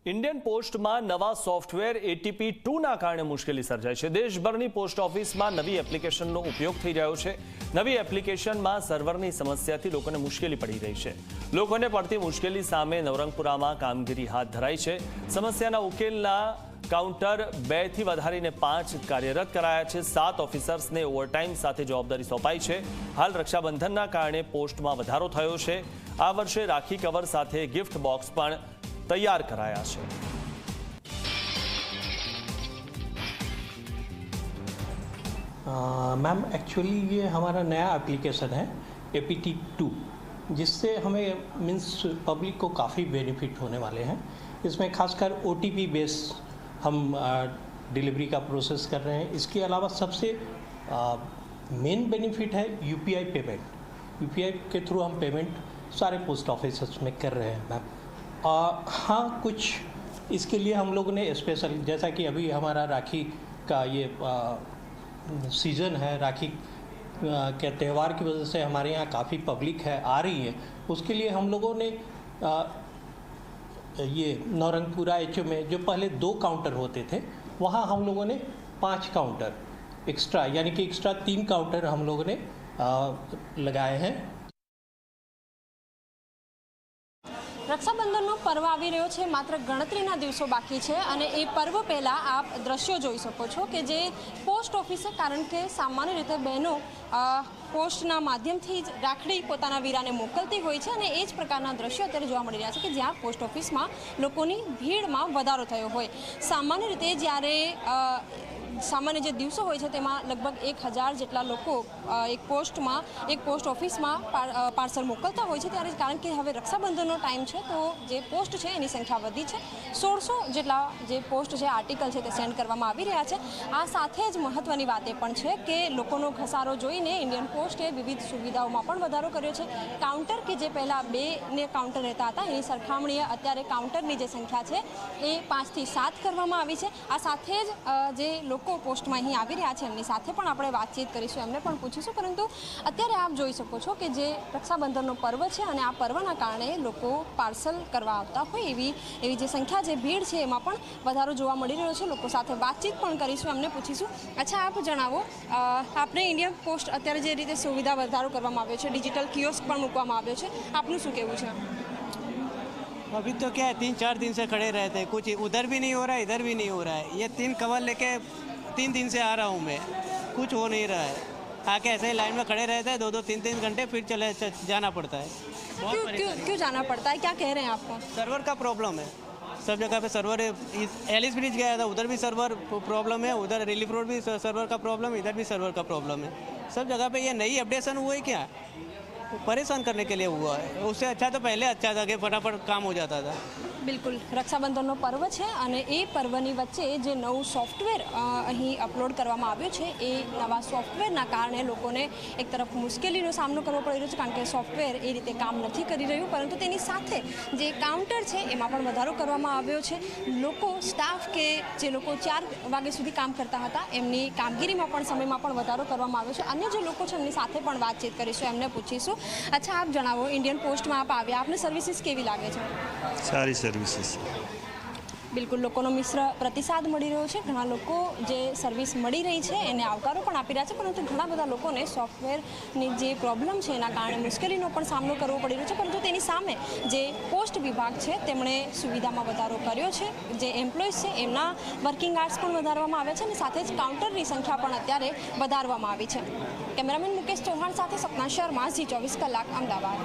Indian post में नवा software ATP2 ना कारणे मुश्केली सर्जाई है। देशभर पोस्ट ऑफिस में नवी एप्लिकेशन उपयोग थई रह्यो छे। नवी एप्लिकेशन में सर्वर समस्या थी लोकोने मुश्केली पड़ी रही है। लोकोने पड़ती मुश्केली सामे नवरंगपुरा में कामगीरी हाथ धराई है। समस्याना उकेलना काउंटर 2 થી વધારીને 5 कार्यरत कराया है। 7 ऑफिसर्स ने ओवरटाइम साथे जवाबदारी सौंपाई है। हाल रक्षाबंधनना कारणे पोस्ट में वधारो थयो छे। आ वर्षे राखी कवर साथे गिफ्ट बॉक्स पण तैयार कराया है। मैम एक्चुअली ये हमारा नया एप्लीकेशन है APT2, जिससे हमें मीन्स पब्लिक को काफ़ी बेनिफिट होने वाले हैं। इसमें खासकर OTP बेस हम डिलीवरी का प्रोसेस कर रहे हैं। इसके अलावा सबसे मेन बेनिफिट है UPI पेमेंट। UPI के थ्रू हम पेमेंट सारे पोस्ट ऑफिस में कर रहे हैं मैम। हाँ, कुछ इसके लिए हम लोगों ने स्पेशल, जैसा कि अभी हमारा राखी का ये सीज़न है, राखी के त्यौहार की वजह से हमारे यहाँ काफ़ी पब्लिक है आ रही है। उसके लिए हम लोगों ने ये नवरंगपुरा HO में जो पहले 2 काउंटर होते थे, वहाँ हम लोगों ने 5 काउंटर एक्स्ट्रा, यानी कि एक्स्ट्रा 3 काउंटर हम लोगों ने लगाए हैं। रक्षाबंधनનો पर्व આવી રહ્યો છે, मात्र ગણતરીના દિવસો બાકી છે અને એ પર્વ પહેલાં આપ દ્રશ્યો જોઈ શકો છો કે જે પોસ્ટ ઓફિસે, કારણ કે સામાન્ય રીતે બહેનો પોસ્ટના માધ્યમથી જ રાખડી પોતાના વીરાને મોકલતી હોય છે અને એ જ પ્રકારના દ્રશ્યો અત્યારે જોવા મળી રહ્યા છે કે જ્યાં પોસ્ટ ઓફિસમાં લોકોની ભીડમાં વધારો થયો હોય। સામાન્ય રીતે જ્યારે सामान्य जो दिवसों होय छे तेमां लगभग 1000 जेटला लोको एक पोस्ट ऑफिस में पार्सल मोकलता होय छे। त्यारे कारण के हवे रक्षाबंधननो टाइम छे तो जे पोस्ट छे एनी संख्या वधी छे। 1600 जेटला जे पोस्ट छे आर्टिकल छे ते सेंड करवामां आवी रह्या छे। आ साथे ज महत्वनी वात ए पण छे के लोकोनो घसारो जोईने इंडियन पोस्टे विविध सुविधाओमां पण वधारो कर्यो छे। काउंटर के जे पहला 2 ने काउंटर रहता हता एनी सरखामणीए अत्यारे काउंटरनी जे संख्या छे ए 5 થી 7 करवामां आवी छे। आ साथे ज जे लोको पोस्ट में अहीं आवी रह्या छे एमनी साथे पण आपणे वातचीत करीशुं, एमने पण पूछीशुं। परंतु अत्यारे आप जोई शको छो के जे रक्षाबंधननो पर्व छे अने आ पर्वना कारणे लोको पार्सल करवा आवता होय एवी जे संख्या जे भीड़ छे एमां पण वधारो जोवा मळी रह्यो छे। लोको साथे वातचीत पण करीशुं, एमने पूछीशुं। अच्छा, आप जणावो, आपणे इंडियन पोस्ट अत्यारे जे रीते सुविधा वधारो करवामां आव्यो छे, डिजिटल कियोस्क पण मूकवामां आव्यो छे, आपनुं शुं कहेवुं छे? अभी तो क्या है, 3-4 दिन से खड़े रहते हैं, कुछ उधर भी नहीं हो रहा है, इधर भी नहीं हो रहा है। ये 3 कवर लेके 3 दिन से आ रहा हूँ मैं, कुछ हो नहीं रहा है। आके ऐसे ही लाइन में खड़े रहते हैं 2-2, 3-3 घंटे, फिर चले जाना पड़ता है। क्यों जाना पड़ता है? क्या कह रहे हैं आपको? सर्वर का प्रॉब्लम है, सब जगह पे सर्वर। एलिस ब्रिज गया था, उधर भी सर्वर प्रॉब्लम है, उधर रिलीफ रोड भी सर्वर का प्रॉब्लम है, इधर भी सर्वर का प्रॉब्लम है। सब जगह पे ये नई अपडेशन हुआ है, क्या परेशान करने के लिए हुआ है। उससे अच्छा तो पहले अच्छा था कि फटाफट काम हो जाता था। बिल्कुल, रक्षाबंधनનો पर्व છે અને એ પર્વની વચ્ચે જે નવું સોફ્ટવેર અહીં અપલોડ કરવામાં આવ્યું છે એ નવા સોફ્ટવેરના કારણે લોકોને એક તરફ મુશ્કેલીનો સામનો કરવો પડી રહ્યો છે, કારણ કે સોફ્ટવેર એ રીતે કામ નથી કરી રહ્યું। પરંતુ તેની સાથે જે કાઉન્ટર છે એમાં પણ વધારો કરવામાં આવ્યો છે। લોકો, સ્ટાફ કે જે લોકો 4 વાગ્યા સુધી કામ કરતા હતા એમની કામગીરીમાં પણ સમયમાં પણ વધારો કરવામાં આવ્યો છે। અન્ય જે લોકો છે એમની સાથે પણ વાતચીત કરીશું, એમને પૂછીશું। अच्छा, आप जણાવો, इंडियन पोस्ट में आप આવ્યા, आपने सर्विसेस केवी लागे छे? सारी सर्विसेस। बिल्कुल, लोकोनो मिश्र प्रतिसाद मળી રહ્યો છે। ઘણા લોકો જે સર્વિસ મળી રહી છે એને આવકારો પણ આપી રહ્યા છે, પરંતુ ઘણા બધા લોકોને સોફ્ટવેરની જે પ્રોબ્લેમ છે એના કારણે મુશ્કેલીનો પણ સામનો કરવો પડી રહ્યો છે। પરંતુ તેની સામે જે પોસ્ટ વિભાગ છે તેમણે સુવિધામાં વધારો કર્યો છે। જે એમ્પ્લોઈઝ છે એમના વર્કિંગ આર્સ પણ વધારવામાં આવ્યા છે અને સાથે જ કાઉન્ટરની સંખ્યા પણ અત્યારે વધારવામાં આવી છે। કેમેરામેન મુકેશ ચૌહાણ સાથે સપના શર્મા, Zee 24 કલાક, અમદાવાદ।